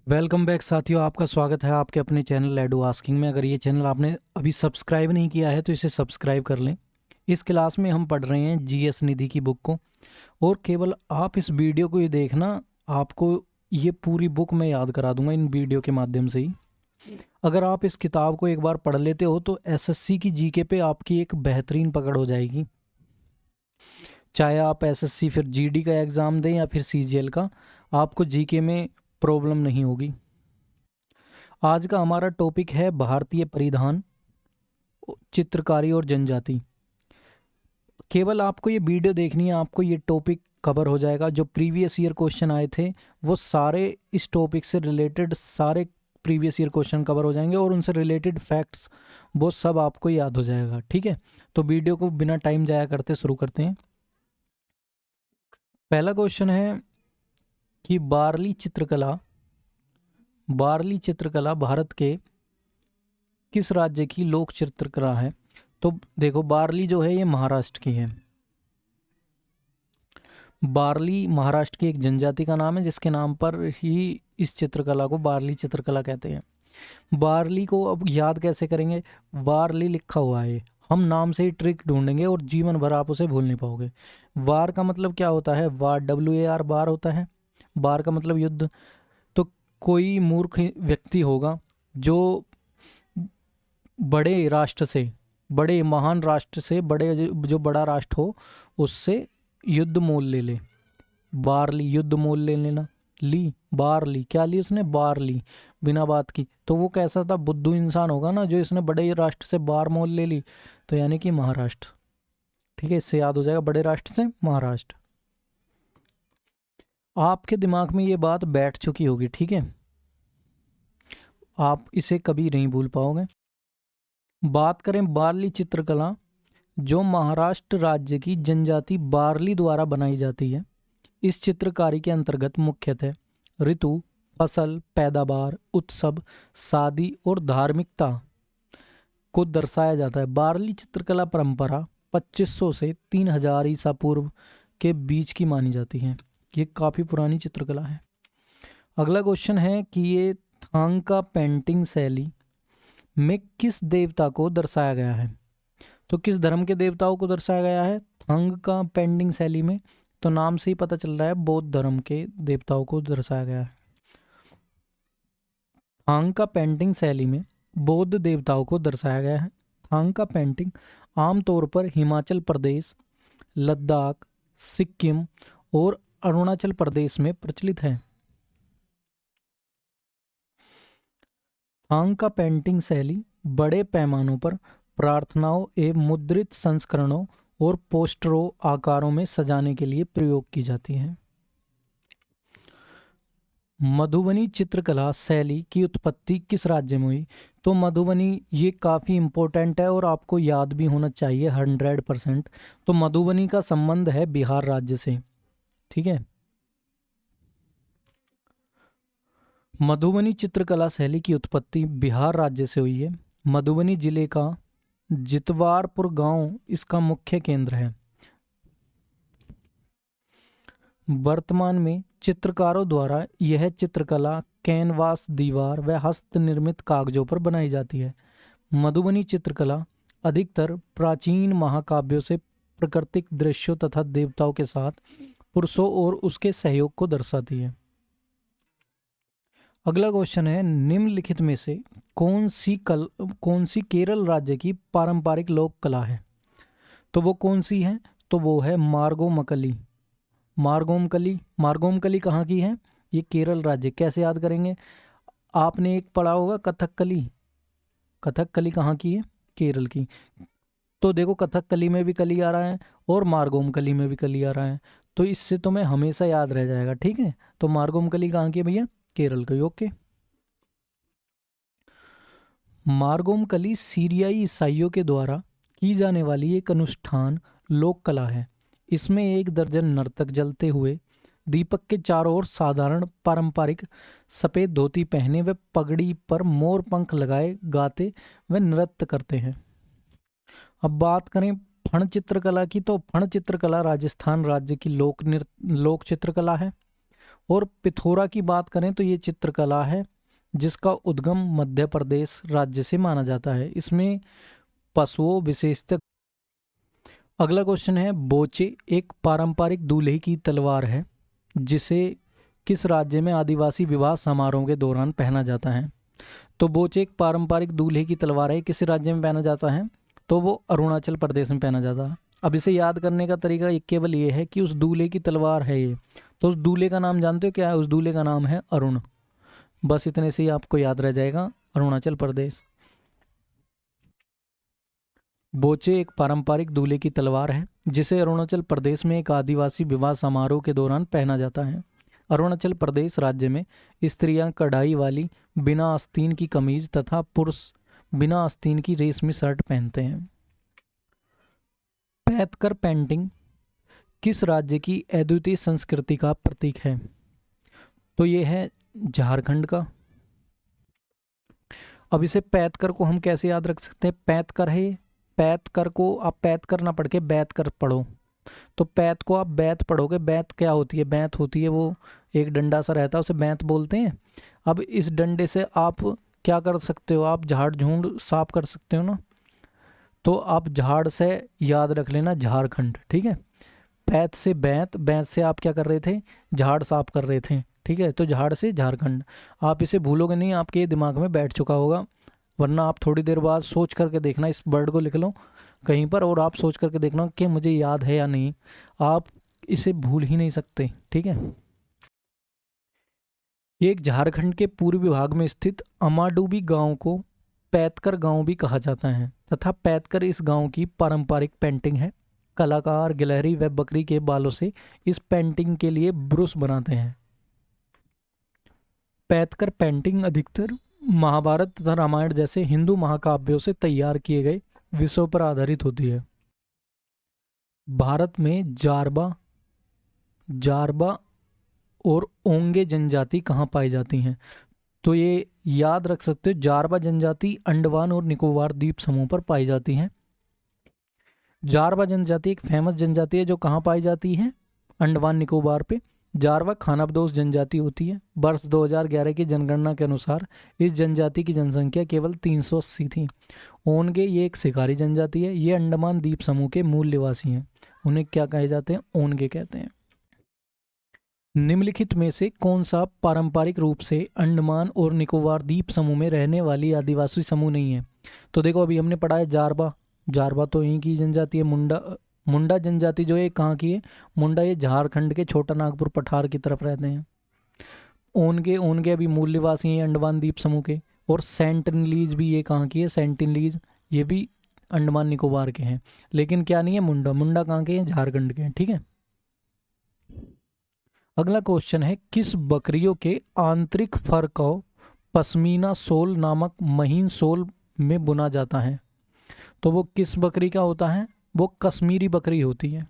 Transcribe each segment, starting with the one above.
Welcome back साथियों, आपका स्वागत है आपके अपने चैनल लैडो आस्किंग में। अगर ये चैनल आपने अभी सब्सक्राइब नहीं किया है तो इसे सब्सक्राइब कर लें। इस क्लास में हम पढ़ रहे हैं जीएस निधि की बुक को, और केवल आप इस वीडियो को ये देखना, आपको ये पूरी बुक मैं याद करा दूंगा इन वीडियो के माध्यम से ही। अगर आप इस किताब को एक बार पढ़ लेते हो तो एसएससी की जीके पे आपकी एक बेहतरीन पकड़ हो जाएगी। चाहे आप एसएससी फिर जीडी का एग्ज़ाम दें या फिर सीजीएल का, आपको जीके में प्रॉब्लम नहीं होगी। आज का हमारा टॉपिक है भारतीय परिधान, चित्रकारी और जनजाति। केवल आपको ये वीडियो देखनी है, आपको ये टॉपिक कवर हो जाएगा। जो प्रीवियस ईयर क्वेश्चन आए थे वो सारे इस टॉपिक से रिलेटेड, सारे प्रीवियस ईयर क्वेश्चन कवर हो जाएंगे और उनसे रिलेटेड फैक्ट्स वो सब आपको याद हो जाएगा। ठीक है, तो वीडियो को बिना टाइम जाया करते शुरू करते हैं। पहला क्वेश्चन है कि बार्ली चित्रकला भारत के किस राज्य की लोक चित्रकला है? तो देखो, बार्ली जो है ये महाराष्ट्र की है। बार्ली महाराष्ट्र की एक जनजाति का नाम है, जिसके नाम पर ही इस चित्रकला को बार्ली चित्रकला कहते हैं। बार्ली को अब याद कैसे करेंगे? बार्ली लिखा हुआ है, हम नाम से ही ट्रिक ढूंढेंगे और जीवन भर आप उसे भूल नहीं पाओगे। वार का मतलब क्या होता है? वार, WAR, बार होता है। बार का मतलब युद्ध। तो कोई मूर्ख व्यक्ति होगा जो बड़े राष्ट्र से, बड़े महान राष्ट्र से, बड़े जो बड़ा राष्ट्र हो उससे युद्ध मोल ले ले। बार ली, युद्ध मोल ले लेना। ली, बार ली, क्या ली उसने? बार ली, बिना बात की। तो वो कैसा था? बुद्धू इंसान होगा ना, जो इसने बड़े राष्ट्र से बार मोल ले ली, तो यानी कि महाराष्ट्र। ठीक है, इससे याद हो जाएगा, बड़े राष्ट्र से महाराष्ट्र। आपके दिमाग में ये बात बैठ चुकी होगी, ठीक है, आप इसे कभी नहीं भूल पाओगे। बात करें बार्ली चित्रकला, जो महाराष्ट्र राज्य की जनजाति बार्ली द्वारा बनाई जाती है। इस चित्रकारी के अंतर्गत मुख्यतः ऋतु, फसल, पैदावार, उत्सव, शादी और धार्मिकता को दर्शाया जाता है। बार्ली चित्रकला परंपरा 2500 से 3000 ईसा पूर्व के बीच की मानी जाती है। ये काफ़ी पुरानी चित्रकला है। अगला क्वेश्चन है कि ये थांका पेंटिंग शैली में किस देवता को दर्शाया गया है? तो किस धर्म के देवताओं को दर्शाया गया है थांका पेंटिंग शैली में? तो नाम से ही पता चल रहा है, बौद्ध धर्म के देवताओं को दर्शाया गया है। थांका पेंटिंग शैली में बौद्ध देवताओं को दर्शाया गया है। थांका पेंटिंग आमतौर पर हिमाचल प्रदेश, लद्दाख, सिक्किम और अरुणाचल प्रदेश में प्रचलित है। थांका पेंटिंग शैली बड़े पैमानों पर प्रार्थनाओं एवं मुद्रित संस्करणों और पोस्टरों आकारों में सजाने के लिए प्रयोग की जाती है। मधुबनी चित्रकला शैली की उत्पत्ति किस राज्य में हुई? तो मधुबनी, ये काफ़ी इम्पोर्टेंट है और आपको याद भी होना चाहिए 100%। तो मधुबनी का संबंध है बिहार राज्य से। ठीक है, मधुबनी चित्रकला शैली की उत्पत्ति बिहार राज्य से हुई है। मधुबनी जिले का जितवारपुर गांव इसका मुख्य केंद्र है। वर्तमान में चित्रकारों द्वारा यह चित्रकला कैनवास, दीवार व हस्त निर्मित कागजों पर बनाई जाती है। मधुबनी चित्रकला अधिकतर प्राचीन महाकाव्यों से प्राकृतिक दृश्यों तथा देवताओं के साथ पुरुषों और उसके सहयोग को दर्शाती है। अगला क्वेश्चन है, निम्नलिखित में से कौन सी केरल राज्य की पारंपरिक लोक कला है? तो वो कौन सी है? तो वो है मार्गोमकली। मार्गोमकली कहाँ की है? ये केरल राज्य। कैसे याद करेंगे? आपने एक पढ़ा होगा कथकली। कथकली कहाँ की है? केरल की। तो देखो, कथकली में भी कली आ रहा है और मार्गोमकली में भी कली आ रहा है, तो इससे तुम्हें हमेशा याद रह जाएगा। ठीक है, तो मार्गोमकली कहाँ की है भैया? केरल की। ओके। मार्गोमकली सीरियाई ईसाइयों के द्वारा की जाने वाली एक अनुष्ठान लोक कला है। इसमें 1 दर्जन नर्तक जलते हुए दीपक के चारों ओर साधारण पारंपरिक सफ़ेद धोती पहने व पगड़ी पर मोर पंख लगाए गाते व नृत्य करते हैं। अब बात करें फण चित्रकला की, तो फण चित्रकला राजस्थान राज्य की लोक चित्रकला है। और पिथौरा की बात करें तो ये चित्रकला है जिसका उद्गम मध्य प्रदेश राज्य से माना जाता है। इसमें पशुओं विशेषतः। अगला क्वेश्चन है, बोचे एक पारंपरिक दूल्हे की तलवार है जिसे किस राज्य में आदिवासी विवाह समारोह के दौरान पहना जाता है? तो बोचे एक पारंपरिक दूल्हे की तलवार है, किस राज्य में पहना जाता है? तो वो अरुणाचल प्रदेश में पहना जाता है। अब इसे याद करने का तरीका एक केवल ये है कि उस दूल्हे की तलवार है ये, तो उस दूल्हे का नाम जानते हो क्या है? उस दूल्हे का नाम है अरुण। बस इतने से ही आपको याद रह जाएगा, अरुणाचल प्रदेश। बोचे एक पारंपरिक दूल्हे की तलवार है जिसे अरुणाचल प्रदेश में एक आदिवासी विवाह समारोह के दौरान पहना जाता है। अरुणाचल प्रदेश राज्य में स्त्रियां कढ़ाई वाली बिना आस्तीन की कमीज तथा पुरुष बिना आस्तीन की रेशमी शर्ट पहनते हैं। पैथकर पेंटिंग किस राज्य की अद्वितीय संस्कृति का प्रतीक है? तो ये है झारखंड का। अब इसे पैथकर को हम कैसे याद रख सकते हैं? पैथकर है, पैथकर को आप पैथकर ना पढ़ के बैतकर पढ़ो। तो पैथ को आप बैत पढ़ोगे। बैत क्या होती है? बैत होती है वो एक डंडा सा रहता है, उसे बैत बोलते हैं। अब इस डंडे से आप क्या कर सकते हो? आप झाड़ झूंड साफ कर सकते हो ना। तो आप झाड़ से याद रख लेना झारखंड, ठीक है। पैथ से बैत, बैत से आप क्या कर रहे थे? झाड़ साफ कर रहे थे, ठीक है। तो झाड़ से झारखंड। आप इसे भूलोगे नहीं, आपके दिमाग में बैठ चुका होगा। वरना आप थोड़ी देर बाद सोच करके देखना, इस वर्ड को लिख लो कहीं पर और आप सोच करके देखना कि मुझे याद है या नहीं। आप इसे भूल ही नहीं सकते, ठीक है। ये एक झारखंड के पूर्वी भाग में स्थित अमाडुबी गांव को पैथकर गांव भी कहा जाता है तथा पैथकर इस गांव की पारंपरिक पेंटिंग है। कलाकार गिलहरी व बकरी के बालों से इस पेंटिंग के लिए ब्रुश बनाते हैं। पैथकर पेंटिंग अधिकतर महाभारत तथा रामायण जैसे हिंदू महाकाव्यों से तैयार किए गए विषयों पर आधारित होती है। भारत में जारबा जारबा और ओंगे जनजाति कहाँ पाई जाती हैं? तो ये याद रख सकते हो, जारबा जनजाति अंडमान और निकोबार द्वीप समूह पर पाई जाती हैं। जारबा जनजाति एक फेमस जनजाति है जो कहाँ पाई जाती है? अंडमान निकोबार पे। जारवा खानाबदोश जनजाति होती है। वर्ष 2011 की जनगणना के अनुसार इस जनजाति की जनसंख्या केवल 380 थी। ओनगे ये एक शिकारी जनजाति है। ये अंडमान द्वीप समूह के मूल निवासी हैं। उन्हें क्या कहे जाते हैं? ओनगे कहते हैं। निम्नलिखित में से कौन सा पारंपरिक रूप से अंडमान और निकोबार द्वीप समूह में रहने वाली आदिवासी समूह नहीं है? तो देखो, अभी हमने पढ़ा है जारबा। जारबा तो यहीं की जनजाति है। मुंडा जनजाति जो है कहाँ की है? मुंडा ये झारखंड के छोटा नागपुर पठार की तरफ रहते हैं। ओनगे अभी मूल निवासी हैं अंडमान द्वीप समूह के। और सेंटिनलीज भी ये कहाँ की है? सेंटिनलीज ये भी अंडमान निकोबार के हैं। लेकिन क्या नहीं है? मुंडा कहाँ के हैं? झारखंड के हैं, ठीक है। अगला क्वेश्चन है, किस बकरियों के आंतरिक फर को पश्मीना सोल नामक महीन सोल में बुना जाता है? तो वो किस बकरी का होता है? वो कश्मीरी बकरी होती है।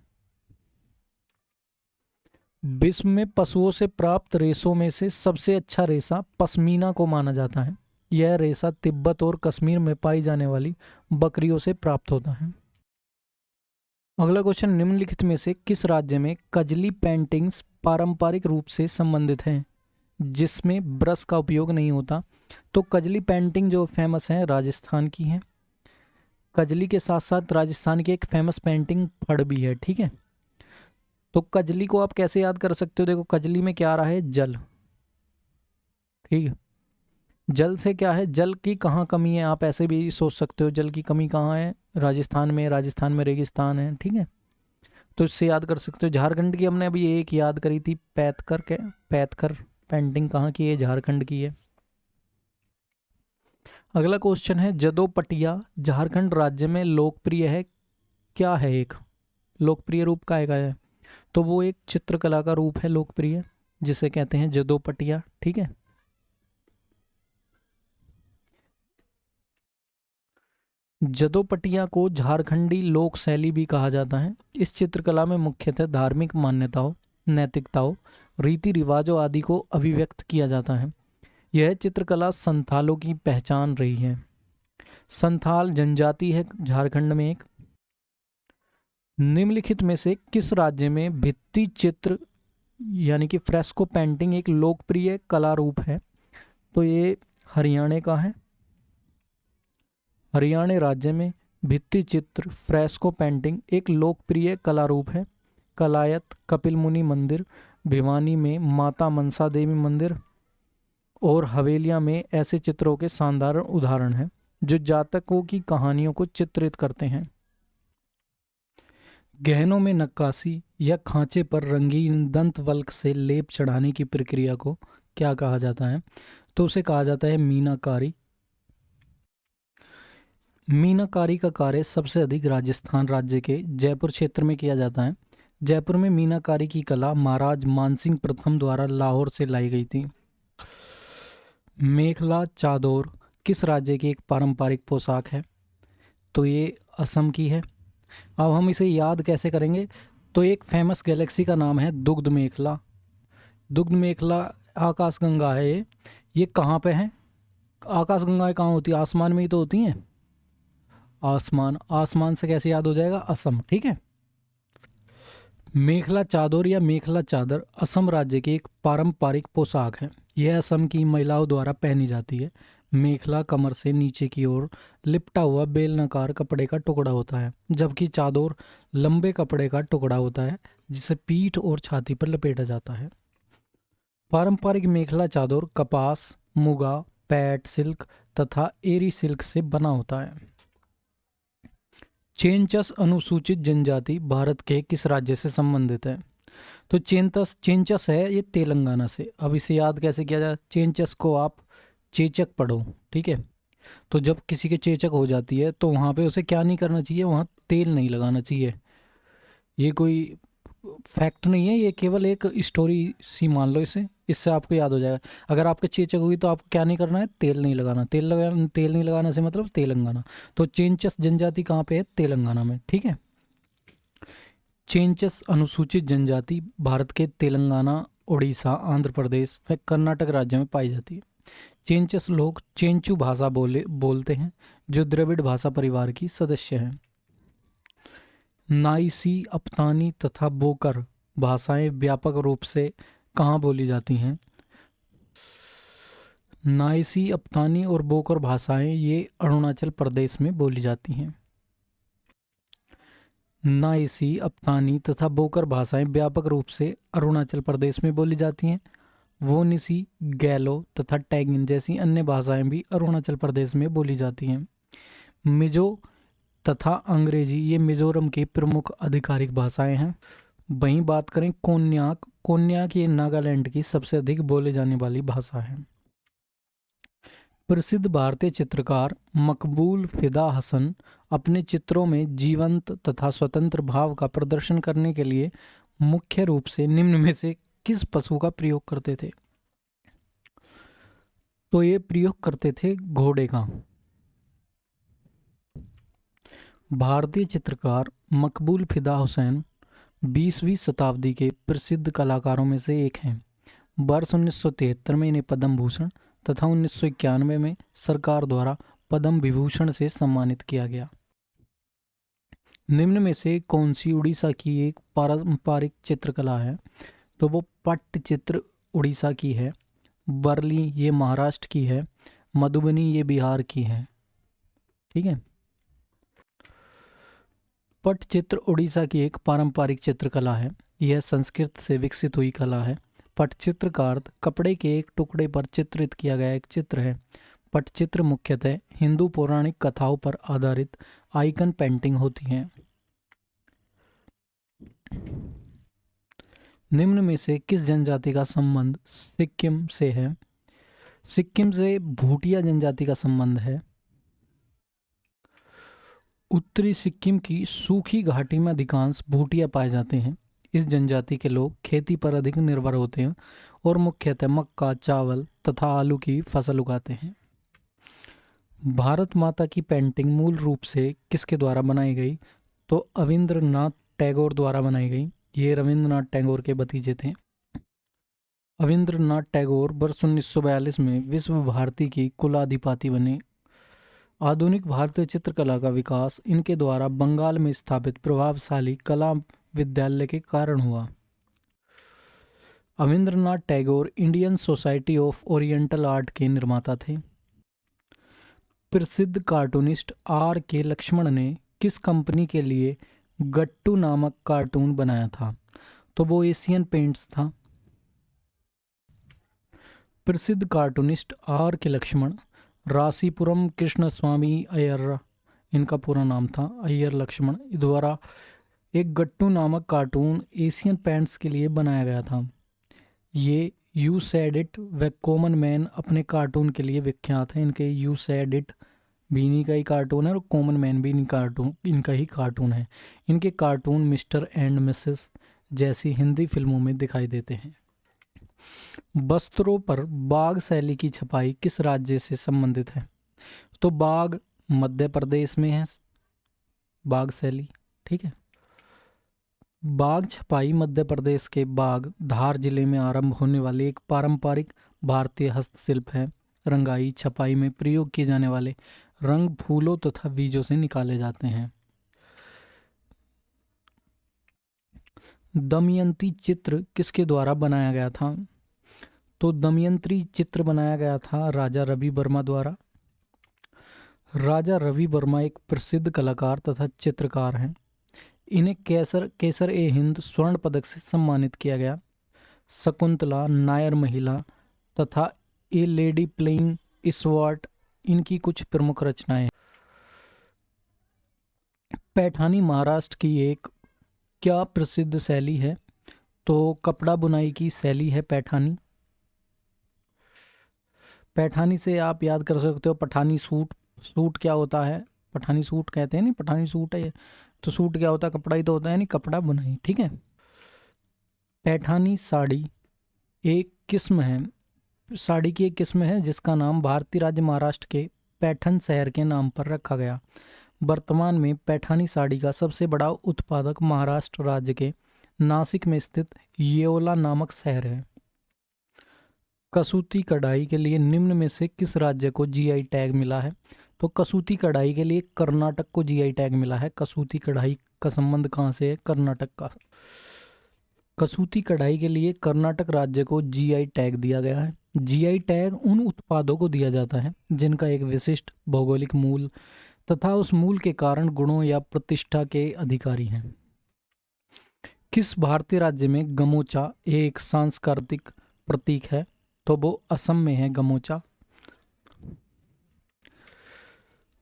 विश्व में पशुओं से प्राप्त रेशों में से सबसे अच्छा रेशा पश्मीना को माना जाता है। यह रेशा तिब्बत और कश्मीर में पाई जाने वाली बकरियों से प्राप्त होता है। अगला क्वेश्चन, निम्नलिखित में से किस राज्य में कजली पेंटिंग्स पारंपरिक रूप से संबंधित हैं जिसमें ब्रश का उपयोग नहीं होता? तो कजली पेंटिंग जो फेमस है राजस्थान की है। कजली के साथ साथ राजस्थान की एक फेमस पेंटिंग फड़ भी है, ठीक है। तो कजली को आप कैसे याद कर सकते हो? देखो, कजली में क्या आ रहा है? जल, ठीक है। जल से क्या है? जल की कहाँ कमी है? आप ऐसे भी सोच सकते हो, जल की कमी कहाँ है? राजस्थान में रेगिस्तान है, ठीक है। तो इससे याद कर सकते हो। झारखंड की हमने अभी एक याद करी थी, पैथकर पेंटिंग कहाँ की है? झारखंड की है। अगला क्वेश्चन है, जदोपटिया झारखंड राज्य में लोकप्रिय है, क्या है? एक लोकप्रिय रूप का है। तो वो एक चित्रकला का रूप है लोकप्रिय, जिसे कहते हैं जदोपटिया, ठीक है। जदोपटिया को झारखंडी लोक शैली भी कहा जाता है। इस चित्रकला में मुख्यतः धार्मिक मान्यताओं, नैतिकताओं, रीति रिवाजों आदि को अभिव्यक्त किया जाता है। यह चित्रकला संथालों की पहचान रही है। संथाल जनजाति है झारखंड में एक। निम्नलिखित में से किस राज्य में भित्ति चित्र यानी कि फ्रेस्को पेंटिंग एक लोकप्रिय कला रूप है। तो ये हरियाणा का है। हरियाणा राज्य में भित्ति चित्र फ्रेस्को पेंटिंग एक लोकप्रिय कला रूप है। कलायत कपिल मुनि मंदिर, भिवानी में माता मनसा देवी मंदिर और हवेलियां में ऐसे चित्रों के शानदार उदाहरण हैं जो जातकों की कहानियों को चित्रित करते हैं। गहनों में नक्काशी या खांचे पर रंगीन दंत वल्क से लेप चढ़ाने की प्रक्रिया को क्या कहा जाता है? तो उसे कहा जाता है मीनाकारी। मीनाकारी का कार्य सबसे अधिक राजस्थान राज्य के जयपुर क्षेत्र में किया जाता है। जयपुर में मीनाकारी की कला महाराज मानसिंह प्रथम द्वारा लाहौर से लाई गई थी। मेखला चादोर किस राज्य की एक पारंपरिक पोशाक है? तो ये असम की है। अब हम इसे याद कैसे करेंगे? तो एक फेमस गैलेक्सी का नाम है दुग्ध मेखला। दुग्ध मेखला आकाशगंगा है ये कहाँ पे है? आकाशगंगाएं कहाँ होती है? आसमान में ही तो होती हैं। आसमान से कैसे याद हो जाएगा? असम। ठीक है। मेखला चादर या मेखला चादर असम राज्य की एक पारंपरिक पोशाक है। यह असम की महिलाओं द्वारा पहनी जाती है। मेखला कमर से नीचे की ओर लिपटा हुआ बेलनाकार कपड़े का टुकड़ा होता है, जबकि चादर लंबे कपड़े का टुकड़ा होता है जिसे पीठ और छाती पर लपेटा जाता है। पारंपरिक मेखला चादर कपास, मुगा, पैट सिल्क तथा एरी सिल्क से बना होता है। चेंचस अनुसूचित जनजाति भारत के किस राज्य से संबंधित है? तो चेंचस है ये तेलंगाना से। अब इसे याद कैसे किया जाए? चेंचस को आप चेचक पढ़ो। ठीक है। तो जब किसी के चेचक हो जाती है तो वहाँ पे उसे क्या नहीं करना चाहिए? वहाँ तेल नहीं लगाना चाहिए। ये कोई फैक्ट नहीं है, ये केवल एक स्टोरी सी मान लो इसे, इससे आपको याद हो जाएगा। अगर आपके चेचक होगी तो आपको क्या नहीं करना है? तेल नहीं लगाना। तेल नहीं लगाना से मतलब तेलंगाना। तो चेंचस जनजाति कहाँ पे है? तेलंगाना में। ठीक है। चेंचस अनुसूचित जनजाति भारत के तेलंगाना, उड़ीसा, आंध्र प्रदेश व कर्नाटक राज्य में पाई जाती है। चेंचस लोग चेंचू भाषा बोलते हैं जो द्रविड़ भाषा परिवार की सदस्य हैं। नाइसी, अप्तानी तथा बोकर भाषाएं व्यापक रूप से कहाँ बोली जाती हैं? नाइसी, अप्तानी और बोकर भाषाएं ये अरुणाचल प्रदेश में बोली जाती हैं। नाइसी, अप्तानी तथा बोकर भाषाएं व्यापक रूप से अरुणाचल प्रदेश में बोली जाती हैं। वोनिसी, गैलो तथा टैगिन जैसी अन्य भाषाएं भी अरुणाचल प्रदेश में बोली जाती हैं। मिजो तथा अंग्रेजी ये मिजोरम की प्रमुख आधिकारिक भाषाएं हैं। वहीं बात करें कोन्याक ये नागालैंड की सबसे अधिक बोले जाने वाली भाषा है। प्रसिद्ध भारतीय चित्रकार मकबूल फिदा हसन अपने चित्रों में जीवंत तथा स्वतंत्र भाव का प्रदर्शन करने के लिए मुख्य रूप से निम्न में से किस पशु का प्रयोग करते थे? तो ये प्रयोग करते थे घोड़े का। भारतीय चित्रकार मकबूल फिदा हुसैन 20वीं शताब्दी के प्रसिद्ध कलाकारों में से एक हैं। वर्ष 1973 में इन्हें पद्म भूषण तथा 1991 में सरकार द्वारा पद्म विभूषण से सम्मानित किया गया। निम्न में से कौन सी उड़ीसा की एक पारंपरिक चित्रकला है? तो वो पट्टचित्र उड़ीसा की है। बरली ये महाराष्ट्र की है। मधुबनी ये बिहार की है। ठीक है। पट्टचित्र उड़ीसा की एक पारंपरिक चित्रकला है। यह संस्कृत से विकसित हुई कला है। पट्टचित्र का अर्थ कपड़े के एक टुकड़े पर चित्रित किया गया एक चित्र है। पट्टचित्र मुख्यतः हिंदू पौराणिक कथाओं पर आधारित आइकन पेंटिंग होती हैं। निम्न में से किस जनजाति का संबंध सिक्किम से है? सिक्किम से भूटिया जनजाति का संबंध है। उत्तरी सिक्किम की सूखी घाटी में अधिकांश भूटिया पाए जाते हैं। इस जनजाति के लोग खेती पर अधिक निर्भर होते हैं और मुख्यतः मक्का, चावल तथा आलू की फसल उगाते हैं। भारत माता की पेंटिंग मूल रूप से किसके द्वारा बनाई गई? तो अविंद्रनाथ टैगोर द्वारा बनाई गई। ये रविंद्रनाथ टैगोर के भतीजे थे। अविंद्रनाथ टैगोर वर्ष 1942 में विश्व भारती की कुलाधिपति बने। आधुनिक भारतीय चित्रकला का विकास इनके द्वारा बंगाल में स्थापित प्रभावशाली कला विद्यालय के कारण हुआ। Abanindranath Tagore Indian society of oriental art के निर्माता थे। प्रसिद्ध कार्टूनिस्ट आर के लक्ष्मण ने किस कंपनी के लिए गट्टू नामक कार्टून बनाया था? तो वो एशियन पेंट्स था। प्रसिद्ध कार्टूनिस्ट आर के लक्ष्मण रासीपुरम कृष्णस्वामी अय्यर, इनका पूरा नाम था अय्यर लक्ष्मण, द्वारा एक गट्टू नामक कार्टून एशियन पेंट्स के लिए बनाया गया था। ये यू सेड इट व कॉमन मैन अपने कार्टून के लिए विख्यात है। इनके यू सेड इट भी इन्हीं का ही कार्टून है और कॉमन मैन भी इनका ही कार्टून है। इनके कार्टून मिस्टर एंड मिसेस जैसी हिंदी फिल्मों में दिखाई देते हैं। वस्त्रों पर बाग शैली की छपाई किस राज्य से संबंधित है? तो बाग मध्य प्रदेश में है, बाग शैली, ठीक है। बाग छपाई मध्य प्रदेश के बाग धार जिले में आरंभ होने वाली एक पारंपरिक भारतीय हस्तशिल्प है। रंगाई छपाई में प्रयोग किए जाने वाले रंग फूलों तथा बीजों से निकाले जाते हैं। दमयंती चित्र किसके द्वारा बनाया गया था? तो दमयंती चित्र बनाया गया था राजा रवि वर्मा द्वारा। राजा रवि वर्मा एक प्रसिद्ध कलाकार तथा चित्रकार हैं। इन्हें केसर ए हिंद स्वर्ण पदक से सम्मानित किया गया। शकुंतला, नायर महिला तथा ए लेडी प्लेइंग स्वॉर्ड इनकी कुछ प्रमुख रचनाएं। पैठानी महाराष्ट्र की एक क्या प्रसिद्ध शैली है? तो कपड़ा बुनाई की शैली है पैठानी। पैठानी से आप याद कर सकते हो पठानी सूट। सूट क्या होता है? पठानी सूट कहते हैं, नहीं पठानी सूट है ये। तो सूट क्या होता है? कपड़ा ही तो होता है, नहीं कपड़ा बुनाई, ठीक है। पैठानी साड़ी एक किस्म है, साड़ी की एक किस्म है जिसका नाम भारतीय राज्य महाराष्ट्र के पैठन शहर के नाम पर रखा गया। वर्तमान में पैठानी साड़ी का सबसे बड़ा उत्पादक महाराष्ट्र राज्य के नासिक में स्थित येओला नामक शहर है। कसूती कढ़ाई के लिए निम्न में से किस राज्य को जीआई टैग मिला है? तो कसूती कढ़ाई के लिए कर्नाटक को जीआई टैग मिला है। कसूती कढ़ाई का संबंध कहाँ से है? कर्नाटक का। कसूती कढ़ाई के लिए कर्नाटक राज्य को जीआई टैग दिया गया है। जीआई टैग उन उत्पादों को दिया जाता है जिनका एक विशिष्ट भौगोलिक मूल तथा उस मूल के कारण गुणों या प्रतिष्ठा के अधिकारी हैं। किस भारतीय राज्य में गमोचा एक सांस्कृतिक प्रतीक है? तो वो असम में है गमोचा।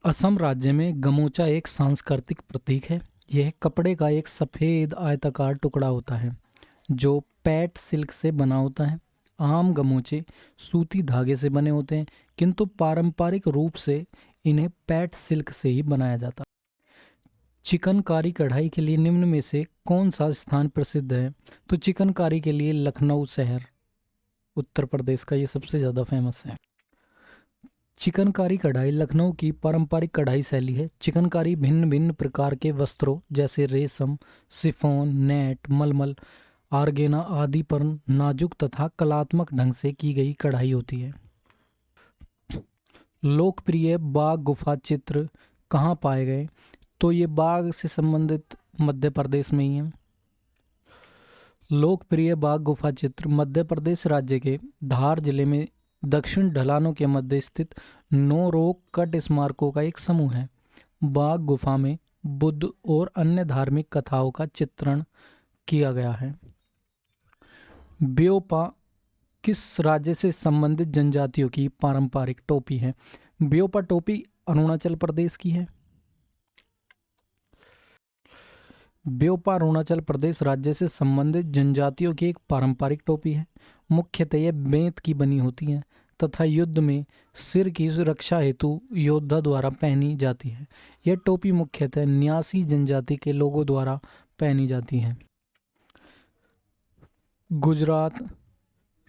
असम राज्य में गमोचा एक सांस्कृतिक प्रतीक है। यह कपड़े का एक सफ़ेद आयताकार टुकड़ा होता है जो पैट सिल्क से बना होता है। आम गमोचे सूती धागे से बने होते हैं, किंतु पारंपरिक रूप से इन्हें पैट सिल्क से ही बनाया जाता है। चिकनकारी कढ़ाई के लिए निम्न में से कौन सा स्थान प्रसिद्ध है? तो चिकनकारी के लिए लखनऊ शहर उत्तर प्रदेश का ये सबसे ज़्यादा फेमस है। चिकनकारी कढ़ाई लखनऊ की पारंपरिक कढ़ाई शैली है। चिकनकारी भिन्न भिन्न प्रकार के वस्त्रों जैसे रेशम, शिफॉन, नेट, मलमल, आर्गेना आदि पर नाजुक तथा कलात्मक ढंग से की गई कढ़ाई होती है। लोकप्रिय बाघ गुफा चित्र कहाँ पाए गए? तो ये बाघ से संबंधित मध्य प्रदेश में ही है। लोकप्रिय बाघ गुफा चित्र मध्य प्रदेश राज्य के धार जिले में दक्षिण ढलानों के मध्य स्थित 9 रॉक कट स्मारकों का एक समूह है। बाघ गुफा में बुद्ध और अन्य धार्मिक कथाओं का चित्रण किया गया है। ब्योपा किस राज्य से संबंधित जनजातियों की पारंपरिक टोपी है? ब्योपा टोपी अरुणाचल प्रदेश की है। ब्योपा अरुणाचल प्रदेश राज्य से संबंधित जनजातियों की एक पारंपरिक टोपी है। मुख्यतः यह बेंत की बनी होती है तथा युद्ध में सिर की सुरक्षा हेतु योद्धा द्वारा पहनी जाती है। यह टोपी मुख्यतः न्यासी जनजाति के लोगों द्वारा पहनी जाती है। गुजरात,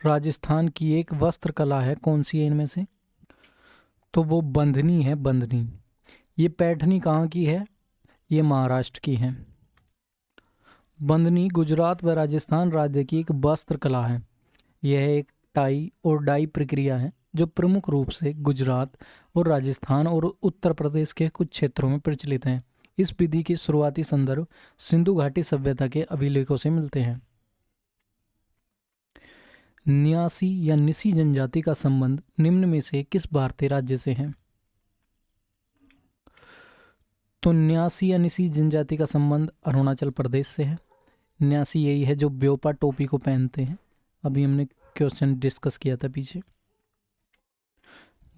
राजस्थान की एक वस्त्र कला है, कौन सी है इनमें से? तो वो बंधनी है, बंधनी। ये पैठनी कहाँ की है? ये महाराष्ट्र की है। बंधनी गुजरात व राजस्थान राज्य की एक वस्त्र कला है। यह एक टाई और डाई प्रक्रिया है जो प्रमुख रूप से गुजरात और राजस्थान और उत्तर प्रदेश के कुछ क्षेत्रों में प्रचलित है। इस विधि के शुरुआती संदर्भ सिंधु घाटी सभ्यता के अभिलेखों से मिलते हैं। न्यासी या निसी जनजाति का संबंध निम्न में से किस भारतीय राज्य से है? तो न्यासी या निसी जनजाति का संबंध अरुणाचल प्रदेश से है। न्यासी यही है जो ब्योपा टोपी को पहनते हैं, अभी हमने क्वेश्चन डिस्कस किया था पीछे।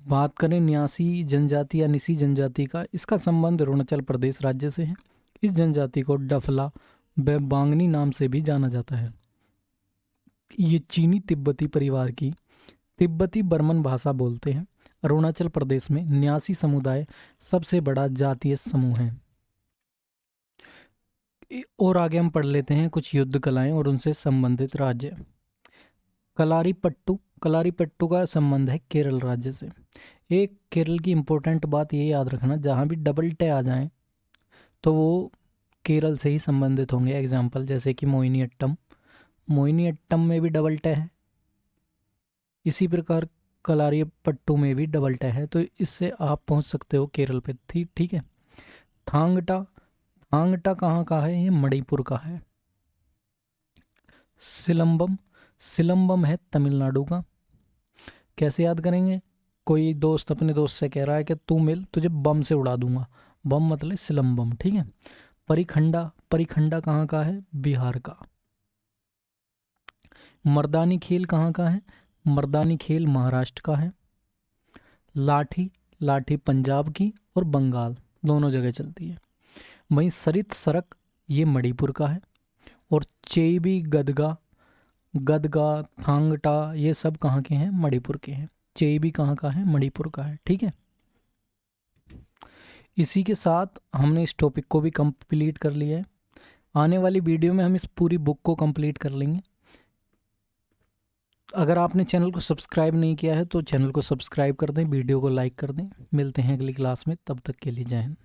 बात करें न्यासी जनजाति या निसी जनजाति का, इसका संबंध अरुणाचल प्रदेश राज्य से है। इस जनजाति को डफला व बांगनी नाम से भी जाना जाता है। ये चीनी तिब्बती परिवार की तिब्बती बर्मन भाषा बोलते हैं। अरुणाचल प्रदेश में न्यासी समुदाय सबसे बड़ा जातीय समूह है। और आगे हम पढ़ लेते हैं कुछ युद्ध कलाएं और उनसे संबंधित राज्य। कलारीपट्टू का संबंध है केरल राज्य से। एक केरल की इम्पोर्टेंट बात ये याद रखना, जहाँ भी डबल टे आ जाएं तो वो केरल से ही संबंधित होंगे। एग्जाम्पल जैसे कि मोहिनीअट्टम में भी डबल टे है, इसी प्रकार कलारीपट्टू में भी डबल टे है, तो इससे आप पहुंच सकते हो केरल पे। ठीक है। थांगटा कहाँ का है? ये मणिपुर का है। सिलंबम है तमिलनाडु का। कैसे याद करेंगे? कोई दोस्त अपने दोस्त से कह रहा है कि तू मिल, तुझे बम से उड़ा दूंगा। बम मतलब सिलंबम। ठीक है। परिखंडा कहाँ का है? बिहार का। मर्दानी खेल कहाँ का है? मर्दानी खेल महाराष्ट्र का है। लाठी पंजाब की और बंगाल दोनों जगह चलती है। वहीं सरित सरक ये मणिपुर का है। और चेबी गदगा थांगटा ये सब कहाँ के हैं? मणिपुर के हैं। चेबी कहाँ का है? मणिपुर का है। ठीक है। इसी के साथ हमने इस टॉपिक को भी कंप्लीट कर लिया है। आने वाली वीडियो में हम इस पूरी बुक को कंप्लीट कर लेंगे। अगर आपने चैनल को सब्सक्राइब नहीं किया है तो चैनल को सब्सक्राइब कर दें, वीडियो को लाइक कर दें। मिलते हैं अगली क्लास में, तब तक के लिए जय हिंद।